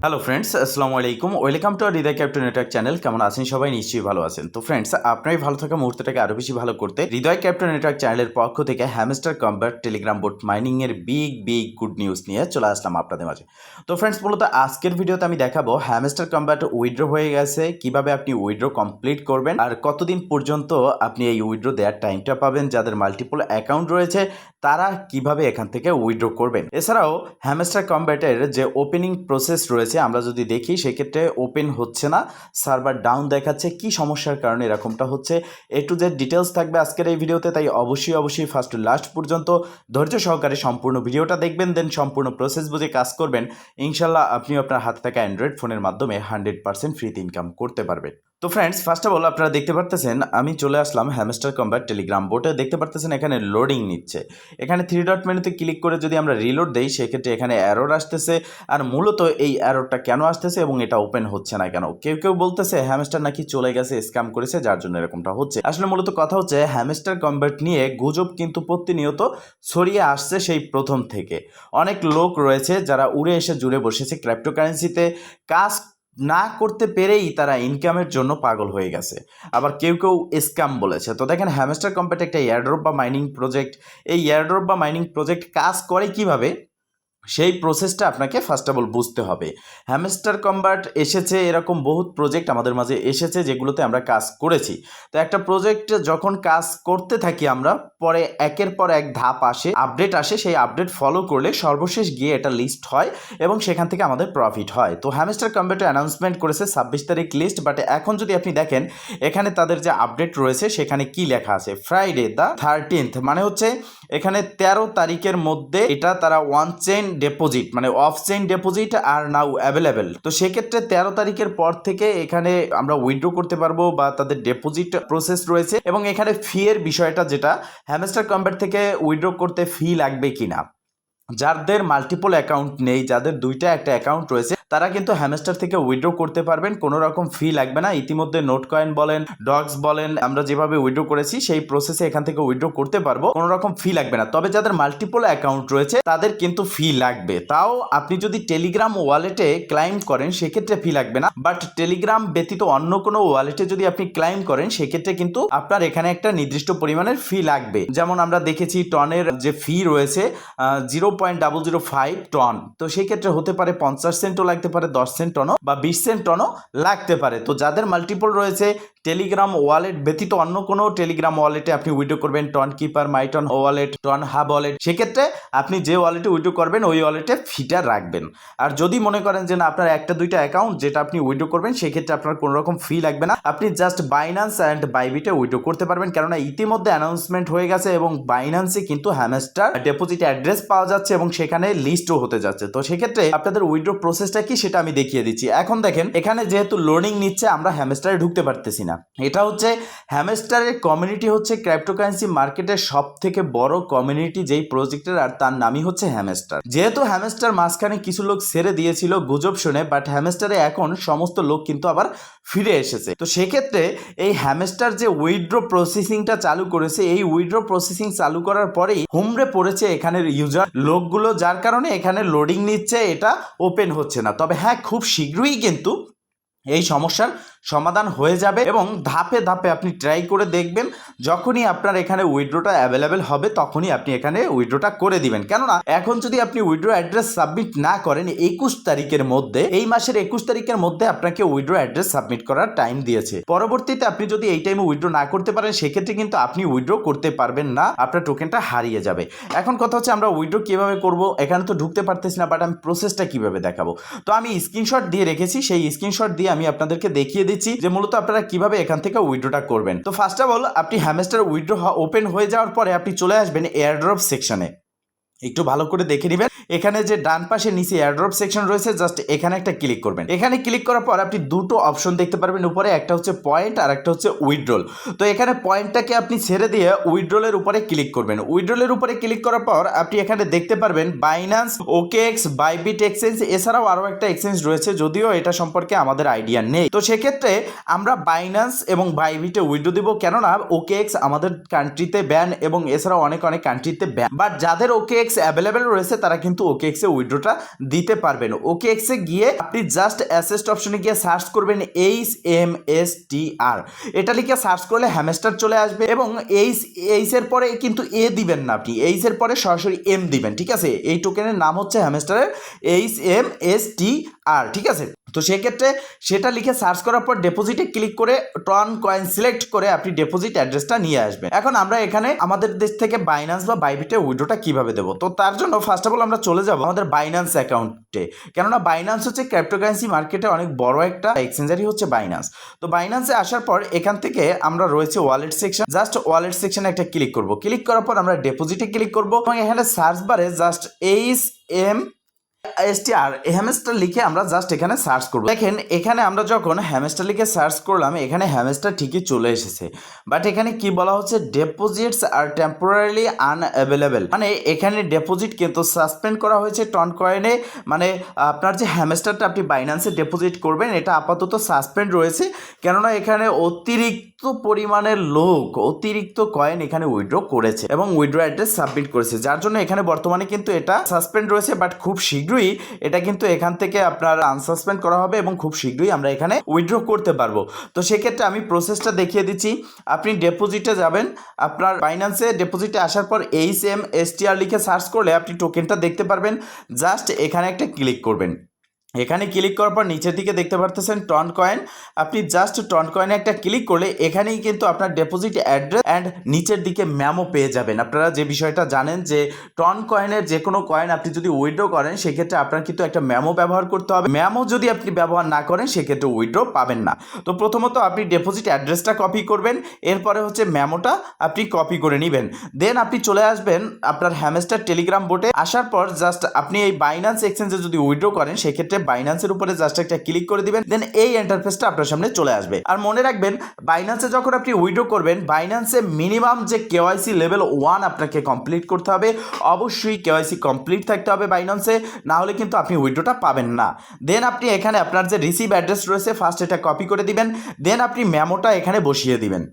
Hello friends, আসসালামু আলাইকুম। Welcome to Hridoy Captain Network channel. কেমন আছেন সবাই? নিশ্চয়ই ভালো আছেন। তো ফ্রেন্ডস, আপনার ভালো থাকা মুহূর্তটাকে আরও বেশি ভালো করতে হৃদয় ক্যাপ্টেন নেটওয়ার্ক চ্যানেলের পক্ষ থেকে হ্যামস্টার কম্ব্যাট টেলিগ্রাম বোট মাইনিংয়ের বিগ গুড নিউজ নিয়ে চলে আসলাম আপনাদের মাঝে। তো ফ্রেন্ডস, মূলত আজকের ভিডিওতে আমি দেখাবো হ্যামস্টার কম্ব্যাট উইথড্র হয়ে গেছে, কিভাবে আপনি উইথড্র কমপ্লিট করবেন আর কতদিন পর্যন্ত আপনি এই উইথড্র দেওয়ার টাইমটা পাবেন। যাদের মাল্টিপল অ্যাকাউন্ট রয়েছে তারা কিভাবে এখান থেকে উইথড্র করবেন। এছাড়াও হ্যামস্টার কম্ব্যাটের যে ওপেনিং প্রসেস রয়েছে আমরা যদি দেখি সেক্ষেত্রে ওপেন হচ্ছে না, সার্ভার ডাউন দেখাচ্ছে। কি সমস্যার কারণে এরকমটা হচ্ছে, এ টু জেড ডিটেলস থাকবে আজকের এই ভিডিওতে। তাই অবশ্যই ফার্স্ট টু লাস্ট পর্যন্ত ধৈর্য সহকারে সম্পূর্ণ ভিডিওটা দেখবেন, দেন সম্পূর্ণ প্রসেস বুঝে কাজ করবেন। ইনশাল্লাহ আপনি আপনার হাতে থাকা অ্যান্ড্রয়েড ফোনের মাধ্যমে 100% ফ্রিতে ইনকাম করতে পারবেন। তো ফ্রেন্ডস, ফার্স্ট অফ অল আপনারা দেখতে পারতেছেন আমি চলে আসলাম হ্যামস্টার কম্ব্যাট টেলিগ্রাম বোটে। দেখতে পারতেছেন এখানে লোডিং নিচ্ছে। এখানে 3 ডট মেনুতে ক্লিক করে যদি আমরা রিলোড দেই সেক্ষেত্রে এখানে অ্যারোর আসতেছে। আর মূলত এই অ্যারোরটা কেন আসতেছে এবং এটা ওপেন হচ্ছে না কেন? কেউ বলতেছে হ্যামস্টার নাকি চলে গেছে, স্ক্যাম করেছে, যার জন্য এরকমটা হচ্ছে। আসলে মূলত কথা হচ্ছে হ্যামস্টার কম্ব্যাট নিয়ে গুজব কিন্তু প্রতিনিয়ত ছড়িয়ে আসছে সেই প্রথম থেকে। অনেক লোক রয়েছে যারা উড়ে এসে জুড়ে বসেছে ক্রিপ্টোকারেন্সিতে, কাজ না করতে পেরেই তারা ইনকামের জন্য পাগল হয়ে গেছে। আবার কেউ স্ক্যাম বলেছে। তো দেখেন হ্যামস্টার কম্ব্যাট একটা এয়ারড্রপ বা মাইনিং প্রজেক্ট। এই এয়ারড্রপ বা মাইনিং প্রজেক্ট কাজ করে কিভাবে সেই প্রসেসটা আপনাকে ফার্স্ট অফ অল বুঝতে হবে। হ্যামস্টার কম্ব্যাট এসেছে, এরকম বহুত প্রজেক্ট আমাদের মাঝে এসেছে যেগুলোতে আমরা কাজ করেছি। তো একটা প্রজেক্ট যখন কাজ করতে থাকি আমরা, পরে একের পর এক ধাপ আসে, আপডেট আসে, সেই আপডেট ফলো করলে সর্বশেষ গিয়ে এটা লিস্ট হয় এবং সেখান থেকে আমাদের প্রফিট হয়। তো হ্যামস্টার কম্ব্যাটে অ্যানাউন্সমেন্ট করেছে 26 তারিখ লিস্ট, বাট এখন যদি আপনি দেখেন এখানে তাদের যে আপডেট রয়েছে সেখানে কি লেখা আছে, ফ্রাইডে দ্য 13th, মানে হচ্ছে এখানে 13 তারিখের মধ্যে এটা তারা ওয়ান চেইন ডিপোজিট মানে অফ চেইন ডিপোজিট আর নাও অ্যাভেলেবেল। তো সেক্ষেত্রে 13 তারিখের পর থেকে এখানে আমরা উইথড্র করতে পারবো বা তাদের ডিপোজিট প্রসেস রয়েছে। এবং এখানে ফি এর বিষয়টা, যেটা হ্যামস্টার কম্ব্যাট থেকে উইথড্র করতে ফি লাগবে কিনা, যাদের মাল্টিপল অ্যাকাউন্ট নেই, যাদের দুইটা একটা অ্যাকাউন্ট রয়েছে তারা কিন্তু হ্যামস্টার থেকে উইথড্র করতে পারবেন, কোনো রকম ফি লাগবে না। ইতিমধ্যে নোট কয়েন বলেন, ডগস বলেন, আমরা যেভাবে উইথড্র করেছি সেই প্রসেসে এখান থেকে উইথড্র করতে পারবো, কোনো রকম ফি লাগবে না। তবে যাদের মাল্টিপল অ্যাকাউন্ট রয়েছে তাদের কিন্তু ফি লাগবে। তাও আপনি যদি টেলিগ্রাম ওয়ালেটে ক্লাইম করেন সেক্ষেত্রে ফি লাগবে না, বাট টেলিগ্রাম ব্যতীত অন্য কোনো ওয়ালেটে যদি আপনি ক্লাইম করেন সেক্ষেত্রে কিন্তু আপনার এখানে একটা নির্দিষ্ট পরিমাণের ফি লাগবে। যেমন আমরা দেখেছি টনের যে ফি রয়েছে 0.005 টন, তো সেই ক্ষেত্রে হতে পারে 50 সেন্টও লাগতে পারে, 10 সেন্ট টনও বা 20 সেন্ট টনও লাগতে পারে। তো যাদের মাল্টিপল রয়েছে, টেলিগ্রাম ওয়ালেট ব্যতীত অন্য কোনো টেলিগ্রাম ওয়ালেটে আপনি উইথড্র করবেন, Tonkeeper, MyTon wallet, Tonhub wallet, সেক্ষেত্রে আপনি যে ওয়ালেটে উইথড্র করবেন ওই ওয়ালেটে ফিটা রাখবেন। আর যদি মনে করেন যে না আপনার একটা দুইটা অ্যাকাউন্ট যেটা আপনি উইথড্র করবেন সেক্ষেত্রে আপনার কোনো রকম ফি লাগবে না, আপনি জাস্ট বাইন্যান্স অ্যান্ড বাইবিটে উইথড্র করতে পারবেন। কেননা ইতিমধ্যে অ্যানাউন্সমেন্ট হয়ে গেছে এবং বাইন্যান্সে কিন্তু হ্যামস্টার ডিপোজিট অ্যাড্রেস পাওয়া যাচ্ছে এবং সেখানে লিস্টও হতে যাচ্ছে। তো সেক্ষেত্রে আপনাদের উইথড্র প্রসেসটা কি সেটা আমি দেখিয়ে দিচ্ছি। এখন দেখেন এখানে যেহেতু লোডিং নিচ্ছে আমরা হ্যামস্টারে ঢুকতে পারতেছি না। এটা হচ্ছে হ্যামস্টারের কমিউনিটি, হচ্ছে ক্রিপ্টোকারেন্সি মার্কেটের সব থেকে বড় কমিউনিটি যেই প্রজেক্টের, আর তার নামই হচ্ছে হ্যামস্টার। যেহেতু হ্যামস্টার মাঝখানে কিছু লোক ছেড়ে দিয়েছিল গুজব শুনে, বাট হ্যামস্টারে এখন সমস্ত লোক কিন্তু আবার ফিরে এসেছে। তো সেক্ষেত্রে এই হ্যামস্টার যে উইথড্র প্রসেসিংটা চালু করেছে, এই উইথড্র প্রসেসিং চালু করার পরেই হুমড়ে পড়েছে এখানের ইউজার লোকগুলো, যার কারণে এখানে লোডিং নিচ্ছে, এটা ওপেন হচ্ছে না। তবে হ্যাঁ, খুব শীঘ্রই কিন্তু এই সমস্যার সমাধান হয়ে যাবে এবং ধাপে ধাপে আপনি ট্রাই করে দেখবেন। যখনই আপনার এখানে উইথড্রটা অ্যাভেলেবেল হবে তখনই আপনি এখানে উইথড্রটা করে দিবেন। কেননা এখন যদি আপনি উইথড্র অ্যাড্রেস সাবমিট না করেন 21 তারিখের মধ্যে, এই মাসের 21 তারিখের মধ্যে আপনাকে উইথড্র অ্যাড্রেস সাবমিট করার টাইম দিয়েছে। পরবর্তীতে আপনি যদি এই টাইমে উইথড্র না করতে পারেন সেক্ষেত্রে কিন্তু আপনি উইথড্র করতে পারবেন না, আপনার টোকেনটা হারিয়ে যাবে। এখন কথা হচ্ছে আমরা উইথড্র কিভাবে করব, এখানে তো ঢুকতে পারতেছি না, বাট আমি প্রসেসটা কিভাবে দেখাবো। তো আমি স্ক্রিনশট দিয়ে রেখেছি, সেই স্ক্রিনশট দিয়ে আমি আপনাদেরকে দেখিয়ে দিচ্ছি যে মূলত আপনারা কিভাবে এখান থেকে উইথড্রটা করবেন। তো ফার্স্ট অফ অল আপনি হ্যামস্টার উইথড্র ওপেন হয়ে যাওয়ার পরে আপনি চলে আসবেন এয়ারড্রপ সেকশনে। একটু ভালো করে দেখে নেবেন, এখানে যে ডান পাশে নিচে এয়ারড্রপ সেকশন রয়েছে, জাস্ট এখানে একটা ক্লিক করবেন। এখানে ক্লিক করার পর আপনি দুটো অপশন দেখতে পারবেন উপরে, একটা হচ্ছে পয়েন্ট আর একটা হচ্ছে উইথড্রল। তো এখানে পয়েন্টটাকে আপনি ছেড়ে দিয়ে উইথড্রলের উপরে ক্লিক করবেন। উইথড্রলের উপরে ক্লিক করার পর আপনি এখানে দেখতে পারবেন বাইন্যান্স, ওকেএক্স, বাইবিট এক্সচেঞ্জ, এছাড়াও আরও একটা এক্সচেঞ্জ রয়েছে, যদিও এটা সম্পর্কে আমাদের আইডিয়া নেই। তো সেক্ষেত্রে আমরা বাইন্যান্স এবং বাইবিটে উইথড্র দিব, কেননা ওকেএক্স আমাদের কান্ট্রিতে ব্যান এবং এছাড়াও অনেক কান্ট্রিতে ব্যান। বাট যাদের ওকেএক্স এক্স অ্যাভেলেবেল রয়েছে তারা কিন্তু OKX এ উইথড্রটা দিতে পারবেন। OKX এ গিয়ে আপনি জাস্ট অ্যাসেস্ট অপশনে গিয়ে সার্চ করবেন HMSTR, এটা লিখে সার্চ করলে হ্যামস্টার চলে আসবে এবং এইচ এর পরে কিন্তু এ দিবেন না, আপনি এইচ এর পরে সরাসরি এম দিবেন, ঠিক আছে। এই টোকেনের নাম হচ্ছে হ্যামস্টারের HMSTR, ঠিক আছে। তো সেক্ষেত্রে সেটা লিখে সার্চ করার পর ডিপোজিটে ক্লিক করে টন কয়েন সিলেক্ট করে আপনি ডিপোজিট অ্যাড্রেসটা নিয়ে আসবেন। এখন আমরা এখানে আমাদের দেশ থেকে বাইন্যান্স বা বাইবিটে উইথড্রটা কিভাবে দেবো, তো তার জন্য ফার্স্ট অফ অল আমরা চলে যাব আমাদের বাইন্যান্স অ্যাকাউন্টে, কেননা বাইন্যান্স হচ্ছে ক্রিপ্টোকারেন্সি মার্কেটে অনেক বড় একটা এক্সচেঞ্জারই হচ্ছে বাইন্যান্স। তো বাইন্যান্সে আসার পর এখান থেকে আমরা রয়েছে ওয়ালেট সেকশন, জাস্ট ওয়ালেট সেকশনে একটা ক্লিক করব। ক্লিক করার পর আমরা ডিপোজিটে ক্লিক করব এবং এখানে সার্চ বারে জাস্ট HMSTR হ্যামস্টার লিখে আমরা জাস্ট এখানে সার্চ করব। দেখেন এখানে আমরা যখন হ্যামস্টার লিখে সার্চ করলাম এখানে হ্যামস্টার ঠিকই চলে এসেছে, বাট এখানে কি বলা হচ্ছে ডিপোজিটস আর টেম্পোরারিলি আনঅ্যাভেলেবেল, মানে এখানে ডিপোজিট কিন্তু সাসপেন্ড করা হয়েছে টন কয়েনে, মানে আপনার যে হ্যামস্টারটা আপনি বাইন্যান্সে ডিপোজিট করবেন এটা আপাতত সাসপেন্ড রয়েছে, কেননা এখানে অতিরিক্ত পরিমাণের লোক অতিরিক্ত কয়েন এখানে উইথড্র করেছে এবং উইথড্র অ্যাড্রেস সাবমিট করেছে, যার জন্য এখানে বর্তমানে কিন্তু এটা সাসপেন্ড রয়েছে, বাট খুব শীঘ্রই এটা কিন্তু এখান থেকে আপনার আনসাসপেন্ড করা হবে এবং খুব শীঘ্রই আমরা এখানে উইথড্র করতে পারবো। তো সেক্ষেত্রে আমি প্রসেসটা দেখিয়ে দিচ্ছি। আপনি ডিপোজিটে যাবেন, আপনার বাইন্যান্সে ডিপোজিটে আসার পর HMSTR লিখে সার্চ করলে আপনি টোকেনটা দেখতে পারবেন, জাস্ট এখানে একটা ক্লিক করবেন। এখানে ক্লিক করার পর নিচের দিকে দেখতে পারতেছেন টন কয়েন, আপনি জাস্ট টন কয়েনে একটা ক্লিক করলে এখানেই কিন্তু আপনার ডিপোজিট অ্যাড্রেস অ্যান্ড নিচের দিকে ম্যামও পেয়ে যাবেন। আপনারা যে বিষয়টা জানেন যে টন কয়েনের যে কোনো কয়েন আপনি যদি উইথড্র করেন সেক্ষেত্রে আপনার কিন্তু একটা ম্যামও ব্যবহার করতে হবে, ম্যামও যদি আপনি ব্যবহার না করেন সেক্ষেত্রে উইথড্র পাবেন না। তো প্রথমত আপনি ডিপোজিট অ্যাড্রেসটা কপি করবেন, এরপরে হচ্ছে ম্যামোটা আপনি কপি করে নেবেন, দেন আপনি চলে আসবেন আপনার হ্যামস্টার টেলিগ্রাম বোটে। আসার পর জাস্ট আপনি এই বাইন্যান্স এক্সচেঞ্জে যদি উইথড্র করেন সেক্ষেত্রে বাইন্যান্সের উপরে জাস্ট একটা ক্লিক করে দিবেন, দেন এই ইন্টারফেসটা আপনার সামনে চলে আসবে। আর মনে রাখবেন বাইন্যান্সে যখন আপনি উইথড্র করবেন বাইন্যান্সে মিনিমাম যে KYC লেভেল 1 আপনাকে কমপ্লিট করতে হবে, অবশ্যই KYC কমপ্লিট থাকতে হবে বাইন্যান্সে, না হলে কিন্তু আপনি উইথড্রটা পাবেন না। দেন আপনি এখানে আপনার যে রিসিভ অ্যাড্রেস রয়েছে ফার্স্ট এটা কপি করে দিবেন, দেন আপনি মেমোটা এখানে বসিয়ে দিবেন।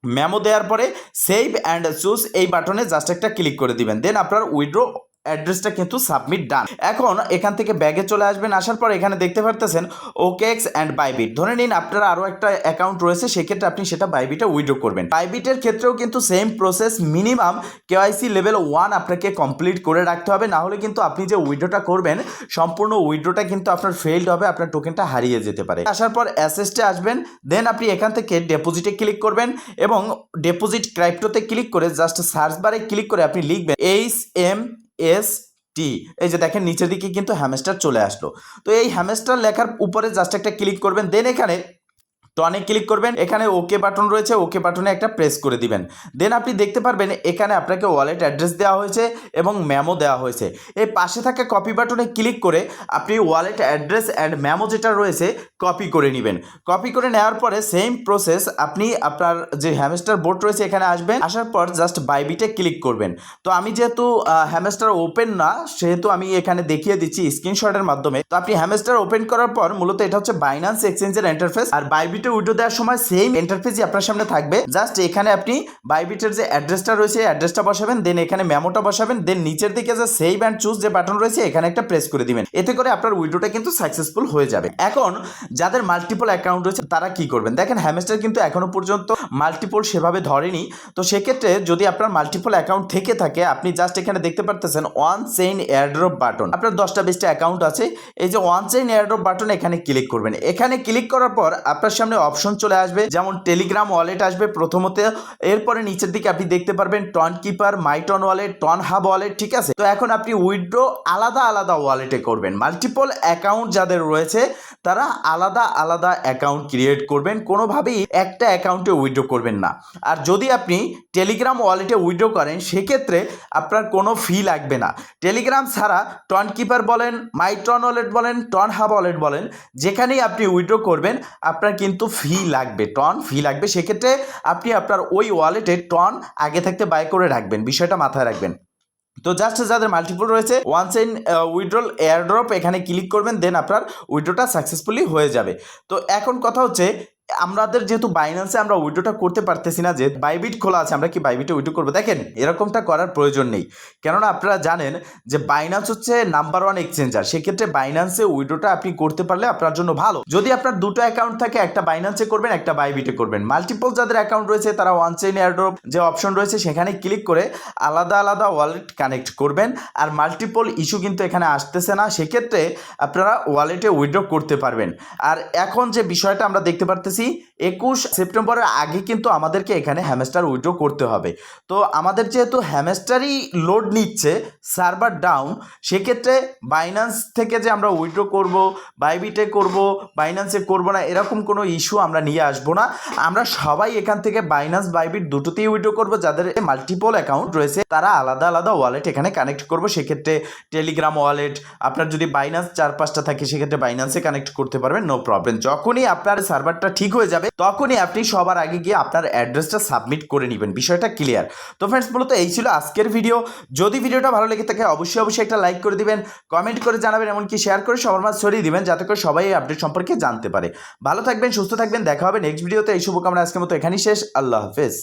মেমো দেওয়ার পরে সেভ অ্যান্ড চুজ এই বাটনে জাস্ট একটা ক্লিক করে দিবেন, দেন আপনার উইথড্র অ্যাড্রেসটা কিন্তু সাবমিট ডান। এখন এখান থেকে ব্যাগে চলে আসবেন, আসার পর এখানে দেখতে পারতেছেন OKX অ্যান্ড বাইবিট, ধরে নিন আপনার আরও একটা অ্যাকাউন্ট রয়েছে সেক্ষেত্রে আপনি সেটা বাইবিটে উইথড্র করবেন। বাইবিটের ক্ষেত্রেও কিন্তু same process, minimum KYC level 1 আপনাকে কমপ্লিট করে রাখতে হবে, না হলে কিন্তু আপনি যে উইথড্রটা করবেন সম্পূর্ণ উইথড্রটা কিন্তু আপনার ফেইলড হবে, আপনার টোকেনটা হারিয়ে যেতে পারে। আসার পর অ্যাসেস্টে আসবেন, দেন আপনি এখান থেকে ডিপোজিটে ক্লিক করবেন এবং ডিপোজিট ক্রাইপ্টোতে ক্লিক করে জাস্ট সার্চ বারে ক্লিক করে আপনি লিখবেন HMST, এই যে দেখেন নিচের দিকে কিন্তু হ্যামস্টার চলে আসলো। তো এই হ্যামস্টার লেখার উপরে জাস্ট একটা ক্লিক করবেন, দেন এখানে টনে ক্লিক করবেন, এখানে ওকে বাটন রয়েছে, ওকে বাটনে একটা প্রেস করে দিবেন, দেন আপনি দেখতে পারবেন এখানে আপনাকে ওয়ালেট অ্যাড্রেস দেওয়া হয়েছে এবং মেমো দেওয়া হয়েছে। এই পাশে থাকা কপি বাটনে ক্লিক করে আপনি ওয়ালেট অ্যাড্রেস অ্যান্ড মেমো যেটা রয়েছে কপি করে নেবেন। কপি করে নেওয়ার পরে সেম প্রসেস আপনি আপনার যে হ্যামস্টার বোর্ড রয়েছে এখানে আসবেন, আসার পর জাস্ট বাইবিটে ক্লিক করবেন। তো আমি যেহেতু হ্যামস্টার ওপেন না সেহেতু আমি এখানে দেখিয়ে দিচ্ছি স্ক্রিনশটের মাধ্যমে। তো আপনি হ্যামস্টার ওপেন করার পর মূলত এটা হচ্ছে বাইন্যান্স এক্সচেঞ্জের ইন্টারফেস, আর বাইবিটে উইথড্র দেওয়ার সময় সেম ইন্টারফেসই আপনার সামনে থাকবে, জাস্ট এখানে আপনি বাইবিটের যে অ্যাড্রেসটা রয়েছে অ্যাড্রেসটা বসাবেন, দেন এখানে মেমোটা বসাবেন, দেন নিচের দিকে যে সেভ অ্যান্ড চুজ যে বাটন রয়েছে এখানে একটা প্রেস করে দিবেন, এতে করে আপনার উইথড্রটা কিন্তু সাকসেসফুল হয়ে যাবে। এখন যাদের মাল্টিপল অ্যাকাউন্ট রয়েছে তারা কি করবেন, দেখেন হ্যামস্টার কিন্তু এখনো পর্যন্ত মাল্টিপল সেভাবে ধরেনি। তো সেক্ষেত্রে যদি আপনার মাল্টিপল অ্যাকাউন্ট থেকে থাকে আপনি জাস্ট এখানে দেখতে পারতেছেন ওয়ান চেইন এয়ারড্রপ বাটন, আপনার 10টা 20টা অ্যাকাউন্ট আছে, এই যে ওয়ান চেইন এয়ারড্রপ বাটন এখানে ক্লিক করবেন। এখানে ক্লিক করার পর আপনার সামনে অপশন চলে আসবে, যেমন টেলিগ্রাম ওয়ালেট আসবে প্রথমত, এরপরে নিচের দিকে আপনি দেখতে পারবেন Tonkeeper, MyTon wallet, Tonhub wallet, ঠিক আছে। তো এখন আপনি উইথড্র আলাদা আলাদা ওয়ালেটে করবেন, মাল্টিপল অ্যাকাউন্ট যাদের রয়েছে তারা আলাদা আলাদা অ্যাকাউন্ট ক্রিয়েট করবেন, কোনোভাবেই একটা অ্যাকাউন্টে উইথড্র করবেন না। আর যদি আপনি টেলিগ্রাম ওয়ালেটে উইথড্র করেন সেক্ষেত্রে আপনার কোনো ফি লাগবে না। টেলিগ্রাম ছাড়া টন কিপার বলেন, মাইটন ওয়ালেট বলেন, টন হাব ওয়ালেট বলেন, যেখানেই আপনি উইথড্র করবেন আপনার কিন্তু ফি লাগবে, টন ফি লাগবে। সেক্ষেত্রে আপনি আপনার ওই ওয়ালেটে টন আগে থাকতে বাই করে রাখবেন, বিষয়টা মাথায় রাখবেন। তো জাস্ট যাদের মাল্টিপল রয়েছে ওয়ান চেইন উইথড্রল এয়ারড্রপ এখানে ক্লিক করবেন, দেন আপনার উইথড্রটা সাকসেসফুলি হয়ে যাবে। তো এখন কথা হচ্ছে আমাদের যেহেতু বাইন্যান্সে আমরা উইড্রোটা করতে পারতেছি না, যে বাইবিট খোলা আছে, আমরা কি বাইবিটে উইড্রো করবো? দেখেন, এরকমটা করার প্রয়োজন নেই, কেননা আপনারা জানেন যে বাইন্যান্স হচ্ছে নাম্বার 1 এক্সচেঞ্জার। সেক্ষেত্রে বাইন্যান্সে উইড্রোটা আপনি করতে পারলে আপনার জন্য ভালো। যদি আপনার দুটো অ্যাকাউন্ট থাকে, একটা বাইন্যান্সে করবেন, একটা বাইবিটে করবেন। মাল্টিপল যাদের অ্যাকাউন্ট রয়েছে তারা ওয়ান চেইন এয়ারড্রপ যে অপশন রয়েছে সেখানে ক্লিক করে আলাদা আলাদা ওয়ালেট কানেক্ট করবেন। আর মাল্টিপল ইস্যু কিন্তু এখানে আসতেছে না, সেক্ষেত্রে আপনারা ওয়ালেটে উইথড্র করতে পারবেন। আর এখন যে বিষয়টা আমরা দেখতে পারতেছি, 21 সেপ্টেম্বরের আগে কিন্তু আমাদেরকে এখানে হ্যামস্টার উইথড্র করতে হবে। তো আমাদের যেহেতু হ্যামস্টারই লোড নিচ্ছে, সার্ভার ডাউন, সেক্ষেত্রে বাইন্যান্স থেকে যে আমরা উইথড্র করব, বাইবিটে করব, বাইন্যান্সে করব না, এরকম কোনো ইস্যু আমরা নিয়ে আসবো না। আমরা সবাই এখান থেকে বাইন্যান্স বাইবিট দুটোতেই উইথড্র করব। যাদের মাল্টিপল অ্যাকাউন্ট রয়েছে তারা আলাদা আলাদা ওয়ালেট এখানে কানেক্ট করব। সেক্ষেত্রে টেলিগ্রাম ওয়ালেট, আপনার যদি বাইন্যান্স 4-5টা থাকে সেক্ষেত্রে বাইন্যান্সে কানেক্ট করতে পারবেন, নো প্রবলেম। যখনই আপনার সার্ভারটা ঠিক হয়ে যাবে তখনই আপনি সবার আগে গিয়ে আপনার অ্যাড্রেসটা সাবমিট করে নেবেন। বিষয়টা ক্লিয়ার? তো ফ্রেন্ডস, মূলত এই ছিল আজকের ভিডিও। যদি ভিডিওটা ভালো লেগে থাকে অবশ্যই একটা লাইক করে দিবেন, কমেন্ট করে জানাবেন, এমনকি শেয়ার করে সবার মাঝে ছড়িয়ে দিবেন, যাতে করে সবাই এই আপডেট সম্পর্কে জানতে পারে। ভালো থাকবেন, সুস্থ থাকবেন, দেখা হবে নেক্সট ভিডিওতে। এই শুভকামনা আজকের মতো এখানেই শেষ। আল্লাহ হাফেজ।